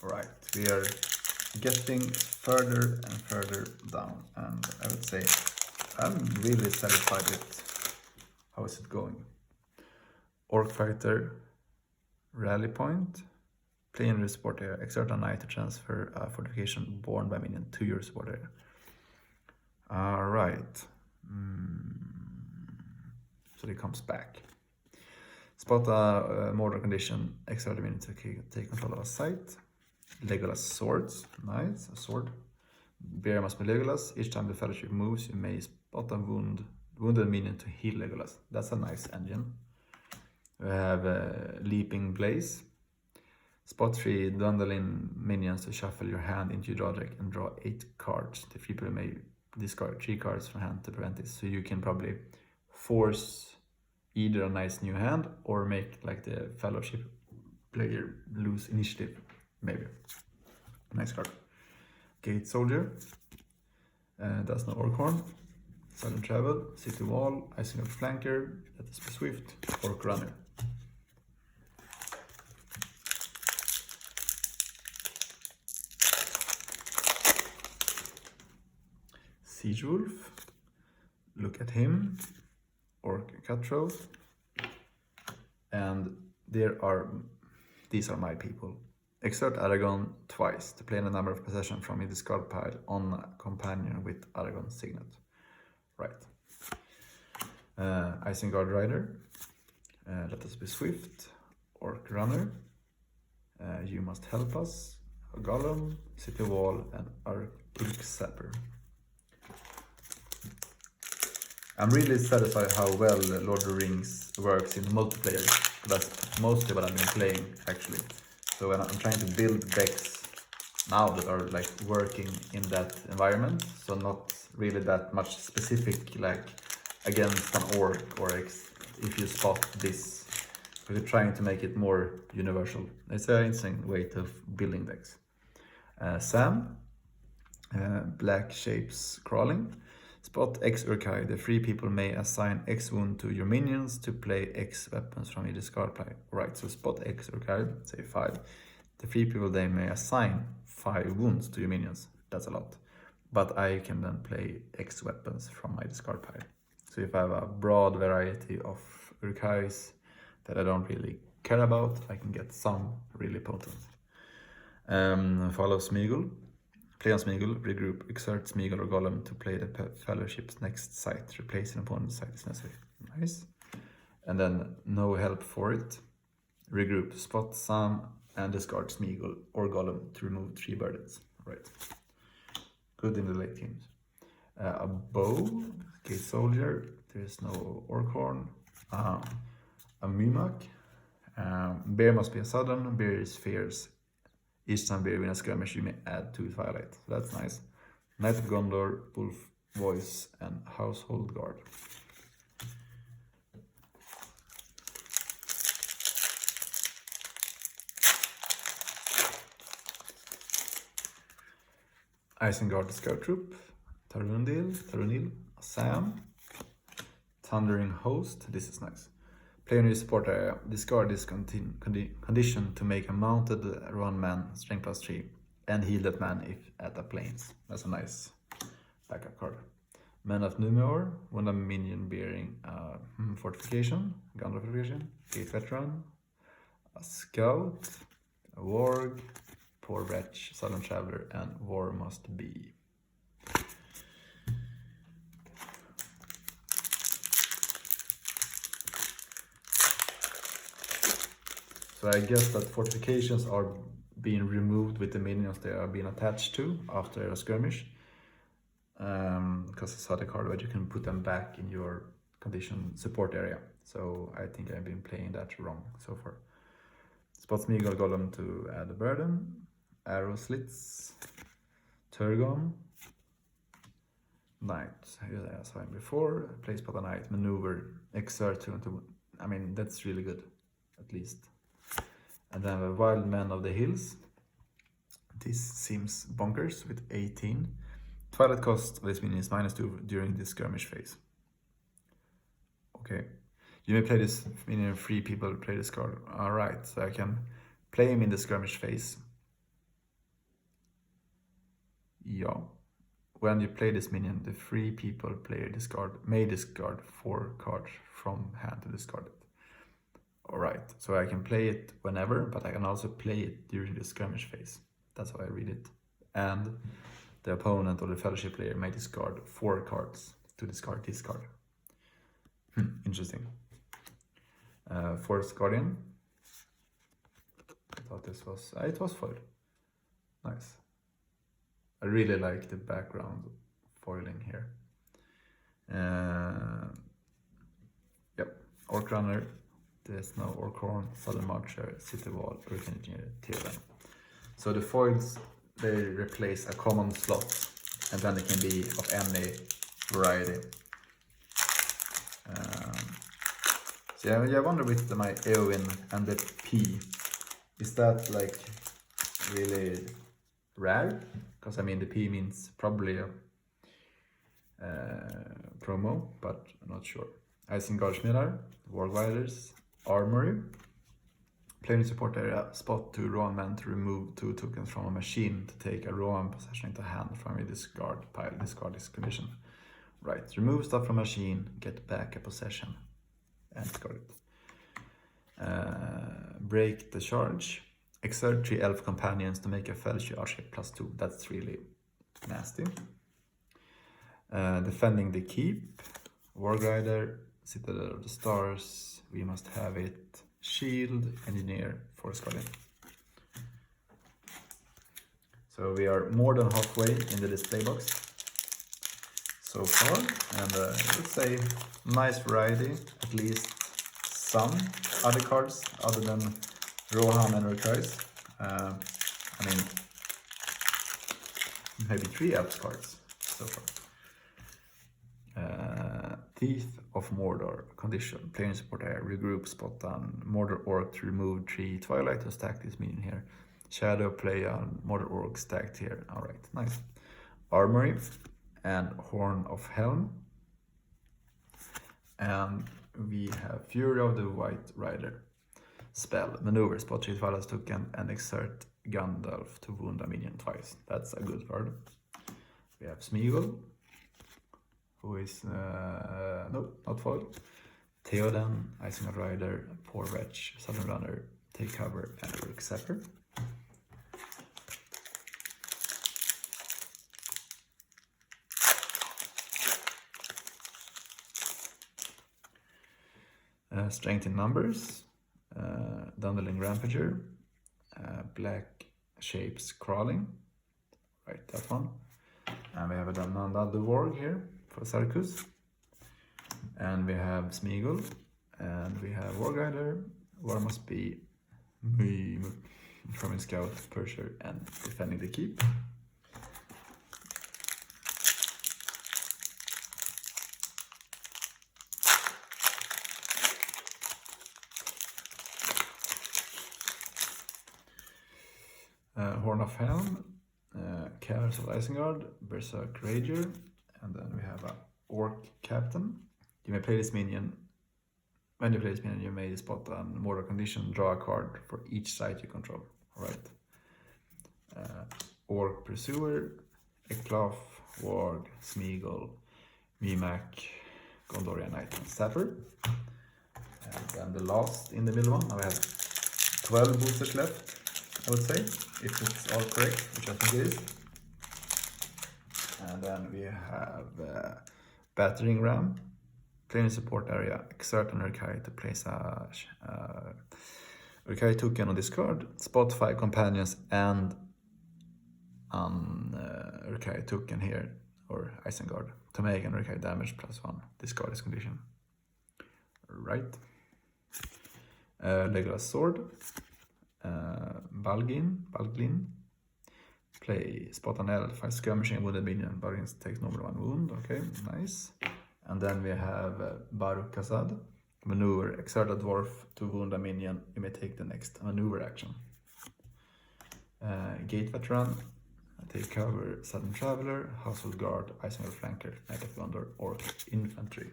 Alright, we are getting further and further down, and I would say I'm really satisfied with how is it going. Orc Fighter, Rally Point, play in your support area, exert a knight to transfer a fortification born by minion to your support area. Alright, so it comes back. Spot a mortal condition, exert a minion to take control of a site. Legolas swords, nice, a sword. Bear must be Legolas. Each time the fellowship moves, you may spot a wounded minion to heal Legolas. That's a nice engine. We have Leaping Blaze. Spot 3 Dundalin minions to shuffle your hand into your draw deck and draw 8 cards. The free player may discard 3 cards from hand to prevent this. So you can probably force either a nice new hand or make like the fellowship player lose initiative. Maybe. Nice card. Gate Soldier. Does no Orkhorn. Sudden Travel. City Wall. Icing of Flanker. That is Swift. Orc Runner. Siege Wolf. Look at him. Orc Cutthroat. And these are my people. Exert Aragon twice to play the number of possession from your discard pile on a companion with Aragon Signet. Right. Isengard Rider. Let us be swift. Orc Runner. You must help us. A Golem, City Wall, and Urk-hai. I'm really satisfied how well Lord of the Rings works in multiplayer. That's mostly what I've been playing actually. So when I'm trying to build decks now that are like working in that environment, so not really that much specific like against an orc or if you spot this, we're trying to make it more universal. It's an interesting way of building decks. Sam, Black Shapes Crawling. Spot X Urk-hai. The free people may assign X wound to your minions to play X weapons from your discard pile. Right, so spot X Urk-hai, say 5. The free people, they may assign 5 wounds to your minions. That's a lot. But I can then play X weapons from my discard pile. So if I have a broad variety of Urk-hais that I don't really care about, I can get some really potent. Follow Smeagol. Play on Smeagol, regroup, exert Smeagol or Golem to play the fellowship's next site. Replace an opponent's site is necessary. Nice. And then no help for it. Regroup, spot Sam and discard Smeagol or Golem to remove 3 burdens. Right. Good in the late games. A bow, Gate Soldier. There is no Orkhorn. A Mumak. Bear must be a sudden. Bear is fierce. Each time bear win a skirmish, you may add 2 Twilight. So that's nice. Knight of Gondor, Wolf Voice, and Household Guard. Isengard Scout Troop, Tarunil, Sam, Thundering Host. This is nice. Play on your support area. Discard this condition to make a mounted one-man strength +3 and heal that man if at a plains. That's a nice backup card. Men of Numenor, when a minion bearing fortification, Gondor fortification, 8 veteran, a scout, a warg, poor wretch, sudden traveler, and war must be. So I guess that fortifications are being removed with the minions they are being attached to after a skirmish. Because I saw the card where you can put them back in your condition support area. So I think I've been playing that wrong so far. Spot Smeagol Golem to add a burden. Arrow Slits. Turgon. Knight. I saw him before. Play spot a knight. Maneuver. Exert 2 I mean, that's really good. At least. And then a Wild Men of the Hills. This seems bonkers with 18. Twilight cost of this minion is -2 during this skirmish phase. Okay. You may play this minion, 3 people play this card. Alright, so I can play him in the skirmish phase. Yeah. When you play this minion, the 3 people player may discard 4 cards from hand to discard it. Alright, so I can play it whenever, but I can also play it during the skirmish phase. That's how I read it. And the opponent or the fellowship player may discard 4 cards to discard this card. Interesting. Forest Guardian. I thought this was... it was foiled. Nice. I really like the background foiling here. Yep, Orc Runner. There's no Orc Horn, Southern Marcher, City Wall, Hurricane Engineer, Theoden. So the foils, they replace a common slot, and then it can be of any variety. So yeah, I wonder with my Eowyn and the P, is that like really rare? Because I mean the P means probably a promo, but I'm not sure. Isengard Smidar, War Gliders, Armory. Playing support area, spot 2 Rohan men to remove 2 tokens from a machine to take a Rohan possession into hand from a discard pile. Discard this condition. Right, remove stuff from machine, get back a possession, and discard it. Break the charge. Exert 3 elf companions to make a fellowship archer +2. That's really nasty. Defending the keep. Wargrider, Citadel of the Stars. We must have it. Shield, Engineer, Forest Guardian. So we are more than halfway in the display box so far, and let's say nice variety, at least some other cards other than Rohan and Urk-hai. I mean, maybe 3 elf cards so far. Teeth of Mordor condition. Playing support area, regroup, spot on Mordor Orc to remove 3 Twilight to stack this minion here. Shadow play on Mordor Orc stacked here. Alright, nice. Armory and Horn of Helm. And we have Fury of the White Rider. Spell, maneuver, spot 3 Twilight token and exert Gandalf to wound a minion twice. That's a good card. We have Smeagol, who is, no, not foil. Theoden, Isengard Rider, Poor Wretch, Southern Runner, Take Cover, and Urk Zephyr. Strength in numbers, Dunderling Rampager, Black Shapes Crawling, right, that one. And we have a Dananda Dvorg here for Sarkus. And we have Smeagol, and we have Wargrider, War Must Be, from his Scout, Purser, and Defending the Keep. Horn of Helm, Cares of Isengard, Berserk Rager, and then we have a Orc Captain. You may play this minion. When you play this minion, you may spot on Mordor condition, draw a card for each site you control. Alright. Orc Pursuer, Eklaf, Warg, Smeagol, Mimak, Gondorian Knight, and Sapper. And then the last in the middle one, now we have 12 boosters left, I would say, if it's all correct, which I think it is. And then we have Battering Ram, playing support area, exert an Urk-hai to place a Urk-hai token on this card, spot 5 companions and an Urk-hai token here, or Isengard, to make an Urk-hai damage +1. Discard this condition. Right. Legolas Sword, Balglin, play spot an elf, 5 skirmishing with a minion, Balglin takes normal 1 wound, okay, nice. And then we have Baruk Khazad, maneuver, exert a dwarf to wound a minion, you may take the next maneuver action. Gate Veteran, take cover, Sudden Traveler, Household Guard, Isengard Flanker, Knight of Gondor, Orc Infantry.